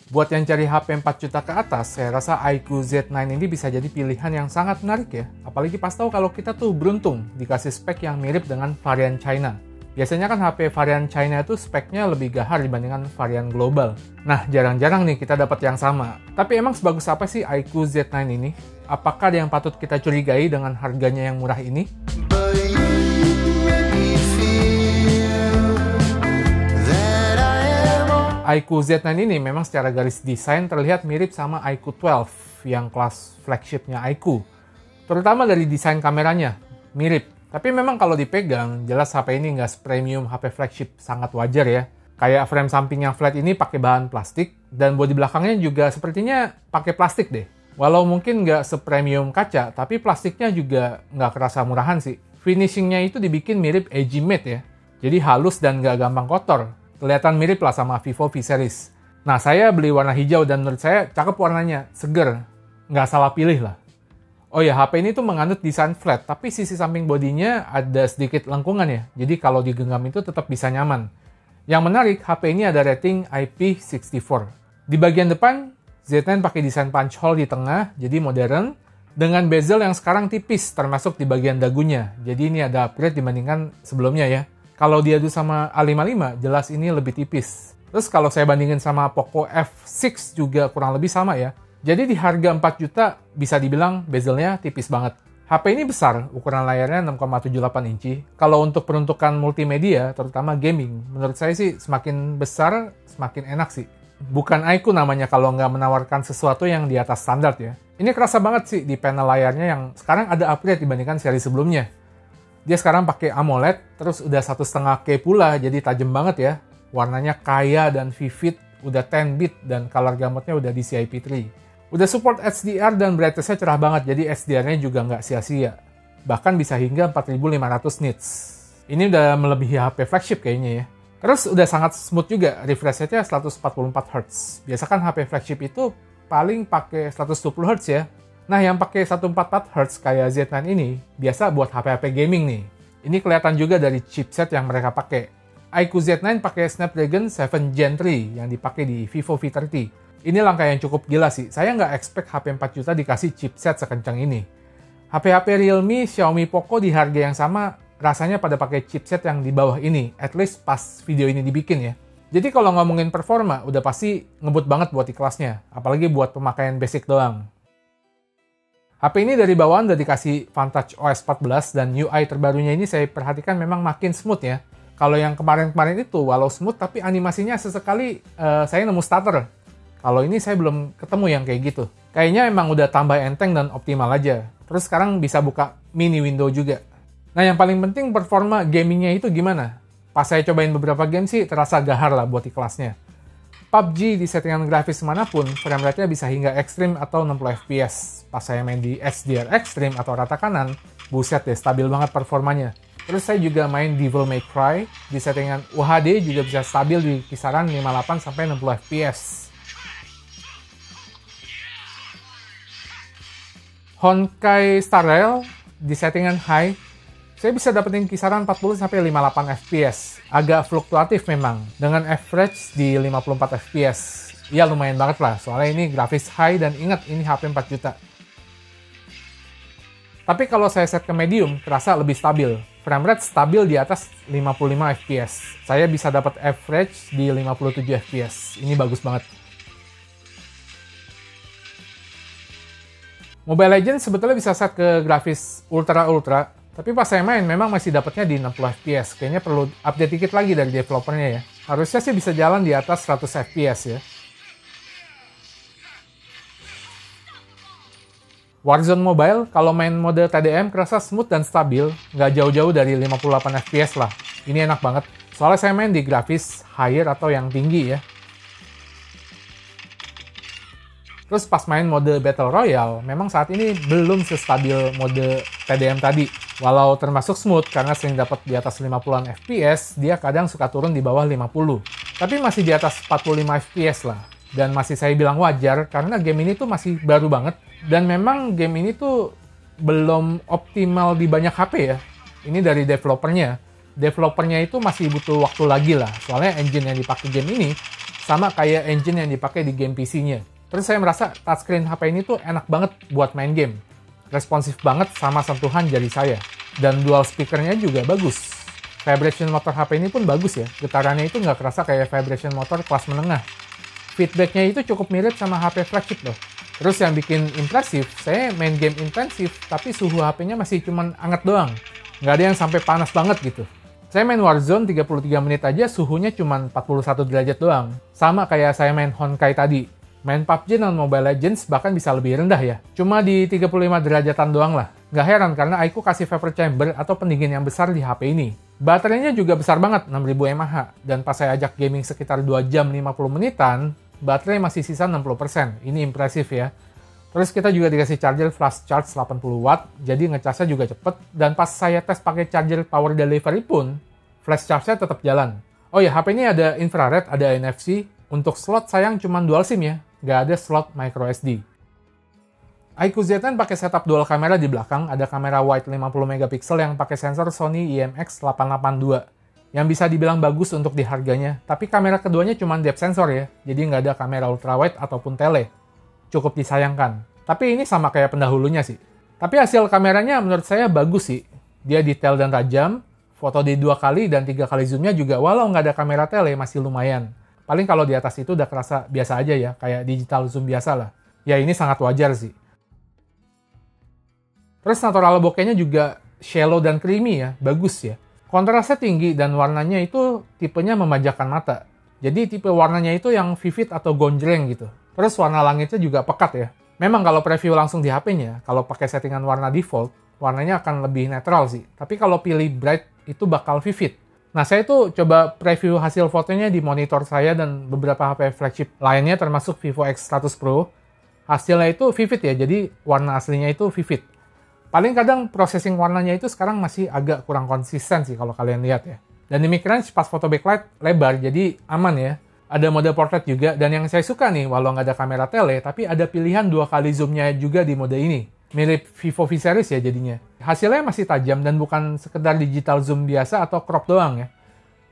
Buat yang cari HP 4 juta ke atas, saya rasa iQOO Z9 ini bisa jadi pilihan yang sangat menarik ya. Apalagi pas tahu kalau kita tuh beruntung dikasih spek yang mirip dengan varian China. Biasanya kan HP varian China itu speknya lebih gahar dibandingkan varian global. Nah, jarang-jarang nih kita dapat yang sama. Tapi emang sebagus apa sih iQOO Z9 ini? Apakah ada yang patut kita curigai dengan harganya yang murah ini? iQOO Z9 ini memang secara garis desain terlihat mirip sama iQOO 12 yang kelas flagshipnya iQOO. Terutama dari desain kameranya, mirip. Tapi memang kalau dipegang, jelas HP ini nggak sepremium HP flagship, sangat wajar ya. Kayak frame samping yang flat ini pakai bahan plastik, dan bodi belakangnya juga sepertinya pakai plastik deh. Walau mungkin nggak sepremium kaca, tapi plastiknya juga nggak kerasa murahan sih. Finishingnya itu dibikin mirip edgy matte ya. Jadi halus dan nggak gampang kotor. Kelihatan mirip lah sama Vivo V Series. Nah, saya beli warna hijau dan menurut saya cakep warnanya, seger. Nggak salah pilih lah. Oh ya, HP ini tuh menganut desain flat, tapi sisi samping bodinya ada sedikit lengkungan ya. Jadi kalau digenggam itu tetap bisa nyaman. Yang menarik, HP ini ada rating IP64. Di bagian depan, Z9 pakai desain punch hole di tengah, jadi modern, dengan bezel yang sekarang tipis, termasuk di bagian dagunya. Jadi ini ada upgrade dibandingkan sebelumnya ya. Kalau diadu sama A55, jelas ini lebih tipis. Terus kalau saya bandingin sama Poco F6 juga kurang lebih sama ya. Jadi di harga 4 juta bisa dibilang bezelnya tipis banget. HP ini besar, ukuran layarnya 6,78 inci. Kalau untuk peruntukan multimedia, terutama gaming, menurut saya sih semakin besar, semakin enak sih. Bukan iQOO namanya kalau nggak menawarkan sesuatu yang di atas standar ya. Ini kerasa banget sih di panel layarnya yang sekarang ada upgrade dibandingkan seri sebelumnya. Dia sekarang pakai AMOLED, terus udah 1,5K pula, jadi tajam banget ya. Warnanya kaya dan vivid, udah 10-bit, dan color gamutnya udah DCI-P3. Udah support HDR dan brightness-nya cerah banget, jadi SDR-nya juga nggak sia-sia. Bahkan bisa hingga 4500 nits. Ini udah melebihi HP flagship kayaknya ya. Terus udah sangat smooth juga, refresh rate-nya 144 Hz. Biasa kan HP flagship itu paling pakai 120 Hz ya. Nah, yang pakai 144 Hz kayak Z9 ini, biasa buat HP-HP gaming nih. Ini kelihatan juga dari chipset yang mereka pakai. iQOO Z9 pakai Snapdragon 7 Gen 3 yang dipakai di Vivo V30. Ini langkah yang cukup gila sih. Saya nggak expect HP 4 juta dikasih chipset sekencang ini. HP-HP Realme, Xiaomi, Poco di harga yang sama, rasanya pada pakai chipset yang di bawah ini. At least pas video ini dibikin ya. Jadi kalau ngomongin performa, udah pasti ngebut banget buat di kelasnya. Apalagi buat pemakaian basic doang. HP ini dari bawaan udah dikasih Vantage OS 14 dan UI terbarunya ini saya perhatikan memang makin smooth ya. Kalau yang kemarin-kemarin itu walau smooth tapi animasinya sesekali saya nemu stutter. Kalau ini saya belum ketemu yang kayak gitu. Kayaknya emang udah tambah enteng dan optimal aja. Terus sekarang bisa buka mini window juga. Nah yang paling penting performa gamingnya itu gimana? Pas saya cobain beberapa game sih terasa gahar lah buat di kelasnya. PUBG di settingan grafis manapun, frame rate-nya bisa hingga ekstrim atau 60 fps. Pas saya main di HDR ekstrim atau rata kanan, buset deh, stabil banget performanya. Terus saya juga main Devil May Cry, di settingan UHD juga bisa stabil di kisaran 58-60 fps. Honkai Star Rail, di settingan high, saya bisa dapetin kisaran 40-58 fps. Agak fluktuatif memang, dengan average di 54 fps. Ya lumayan banget lah, soalnya ini grafis high dan ingat ini HP 4 juta. Tapi kalau saya set ke medium, terasa lebih stabil. Frame rate stabil di atas 55 fps. Saya bisa dapat average di 57 fps. Ini bagus banget. Mobile Legends sebetulnya bisa set ke grafis ultra. Tapi pas saya main memang masih dapatnya di 60 fps. Kayaknya perlu update dikit lagi dari developernya ya. Harusnya sih bisa jalan di atas 100 fps ya. Warzone Mobile, kalau main mode TDM kerasa smooth dan stabil, nggak jauh-jauh dari 58 fps lah. Ini enak banget. Soalnya saya main di grafis higher atau yang tinggi ya. Terus pas main mode Battle Royale, memang saat ini belum sestabil mode TDM tadi. Walau termasuk smooth karena sering dapat di atas 50-an fps, dia kadang suka turun di bawah 50. Tapi masih di atas 45 fps lah. Dan masih saya bilang wajar karena game ini tuh masih baru banget. Dan memang game ini tuh belum optimal di banyak HP ya. Ini dari developernya. Developernya itu masih butuh waktu lagi lah. Soalnya engine yang dipakai game ini sama kayak engine yang dipakai di game PC-nya. Terus saya merasa touchscreen HP ini tuh enak banget buat main game. Responsif banget sama sentuhan jari saya. Dan dual speakernya juga bagus. Vibration motor HP ini pun bagus ya. Getarannya itu nggak kerasa kayak vibration motor kelas menengah. Feedbacknya itu cukup mirip sama HP flagship loh. Terus yang bikin impresif, saya main game intensif, tapi suhu HP-nya masih cuman anget doang. Nggak ada yang sampai panas banget gitu. Saya main Warzone 33 menit aja suhunya cuma 41 derajat doang. Sama kayak saya main Honkai tadi. Main PUBG dan Mobile Legends bahkan bisa lebih rendah ya. Cuma di 35 derajatan doang lah. Nggak heran karena iQOO kasih vapor chamber atau pendingin yang besar di HP ini. Baterainya juga besar banget, 6000 mAh. Dan pas saya ajak gaming sekitar 2 jam 50 menitan, baterai masih sisa 60%. Ini impresif ya. Terus kita juga dikasih charger flash charge 80 watt, jadi ngecasnya juga cepet. Dan pas saya tes pakai charger power delivery pun, flash charge-nya tetap jalan. Oh ya, HP ini ada infrared, ada NFC. Untuk slot sayang cuma dual SIM ya, nggak ada slot micro SD. iQOO Z9 pakai setup dual kamera di belakang, ada kamera wide 50 megapiksel yang pakai sensor Sony IMX882. Yang bisa dibilang bagus untuk di harganya, tapi kamera keduanya cuma depth sensor ya, jadi nggak ada kamera ultrawide ataupun tele. Cukup disayangkan. Tapi ini sama kayak pendahulunya sih. Tapi hasil kameranya menurut saya bagus sih. Dia detail dan tajam, foto di 2 kali dan 3 kali zoomnya juga walau nggak ada kamera tele masih lumayan. Paling kalau di atas itu udah kerasa biasa aja ya, kayak digital zoom biasa lah. Ya ini sangat wajar sih. Terus natural bokehnya juga shallow dan creamy ya, bagus ya. Kontrasnya tinggi dan warnanya itu tipenya memanjakan mata. Jadi tipe warnanya itu yang vivid atau gonjreng gitu. Terus warna langitnya juga pekat ya. Memang kalau preview langsung di HP-nya, kalau pakai settingan warna default, warnanya akan lebih netral sih. Tapi kalau pilih bright, itu bakal vivid. Nah, saya tuh coba preview hasil fotonya di monitor saya dan beberapa HP flagship lainnya termasuk Vivo X100 Pro. Hasilnya itu vivid ya, jadi warna aslinya itu vivid. Paling kadang processing warnanya itu sekarang masih agak kurang konsisten sih kalau kalian lihat ya. Dan di mid-range pas foto backlight lebar, jadi aman ya. Ada mode portrait juga, dan yang saya suka nih, walau nggak ada kamera tele, tapi ada pilihan 2 kali zoomnya juga di mode ini. Mirip Vivo V series ya jadinya. Hasilnya masih tajam dan bukan sekedar digital zoom biasa atau crop doang ya.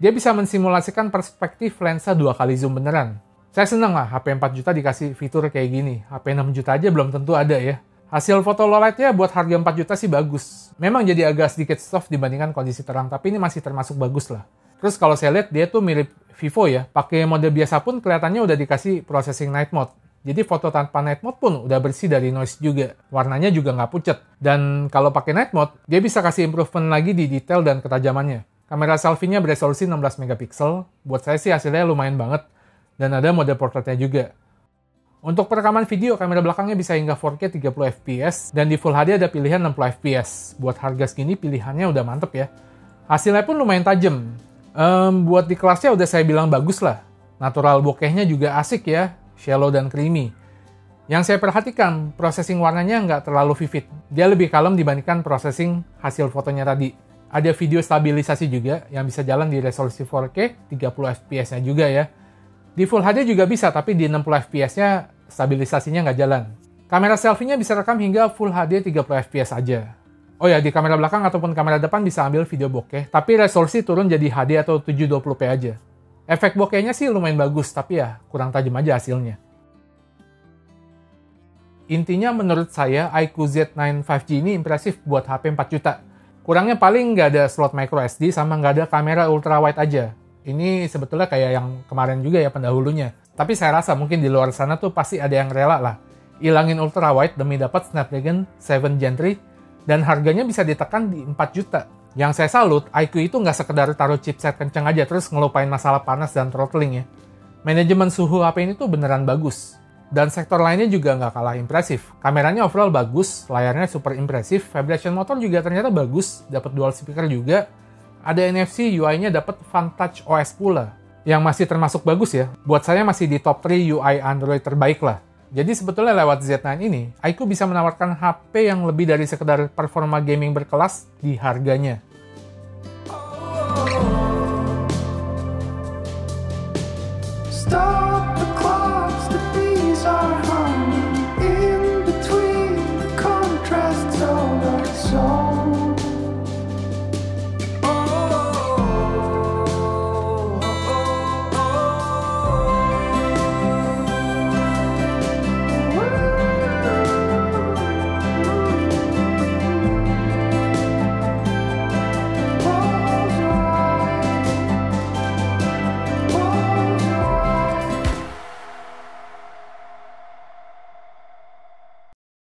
Dia bisa mensimulasikan perspektif lensa 2 kali zoom beneran. Saya seneng lah HP 4 juta dikasih fitur kayak gini. HP 6 juta aja belum tentu ada ya. Hasil foto low light-nya buat harga 4 juta sih bagus. Memang jadi agak sedikit soft dibandingkan kondisi terang, tapi ini masih termasuk bagus lah. Terus kalau saya lihat dia tuh mirip Vivo ya. Pakai mode biasa pun kelihatannya udah dikasih processing night mode. Jadi foto tanpa night mode pun udah bersih dari noise juga. Warnanya juga nggak pucet. Dan kalau pakai night mode, dia bisa kasih improvement lagi di detail dan ketajamannya. Kamera selfie-nya beresolusi 16 megapiksel. Buat saya sih hasilnya lumayan banget. Dan ada mode portraitnya juga. Untuk perekaman video, kamera belakangnya bisa hingga 4K 30 fps. Dan di Full HD ada pilihan 60 fps. Buat harga segini pilihannya udah mantep ya. Hasilnya pun lumayan tajam. Buat di kelasnya udah saya bilang bagus lah. Natural bokehnya juga asik ya, shallow dan creamy. Yang saya perhatikan, processing warnanya nggak terlalu vivid. Dia lebih kalem dibandingkan processing hasil fotonya tadi. Ada video stabilisasi juga yang bisa jalan di resolusi 4K, 30 fps-nya juga ya. Di Full HD juga bisa, tapi di 60 fps-nya stabilisasinya nggak jalan. Kamera selfie-nya bisa rekam hingga Full HD 30 fps aja. Oh ya, di kamera belakang ataupun kamera depan bisa ambil video bokeh, tapi resolusi turun jadi HD atau 720p aja. Efek bokehnya sih lumayan bagus, tapi ya kurang tajam aja hasilnya. Intinya menurut saya, iQOO Z9 5G ini impresif buat HP 4 juta. Kurangnya paling nggak ada slot micro SD sama nggak ada kamera ultrawide aja. Ini sebetulnya kayak yang kemarin juga ya pendahulunya. Tapi saya rasa mungkin di luar sana tuh pasti ada yang rela lah. Ilangin ultrawide demi dapat Snapdragon 7 Gen 3 dan harganya bisa ditekan di 4 juta. Yang saya salut, iQOO itu nggak sekedar taruh chipset kencang aja terus ngelupain masalah panas dan throttling ya. Manajemen suhu HP ini tuh beneran bagus. Dan sektor lainnya juga nggak kalah impresif. Kameranya overall bagus, layarnya super impresif, vibration motor juga ternyata bagus, dapat dual speaker juga. Ada NFC, UI-nya dapat FunTouch OS pula, yang masih termasuk bagus ya. Buat saya masih di top 3 UI Android terbaik lah. Jadi sebetulnya lewat Z9 ini, iQOO bisa menawarkan HP yang lebih dari sekedar performa gaming berkelas di harganya.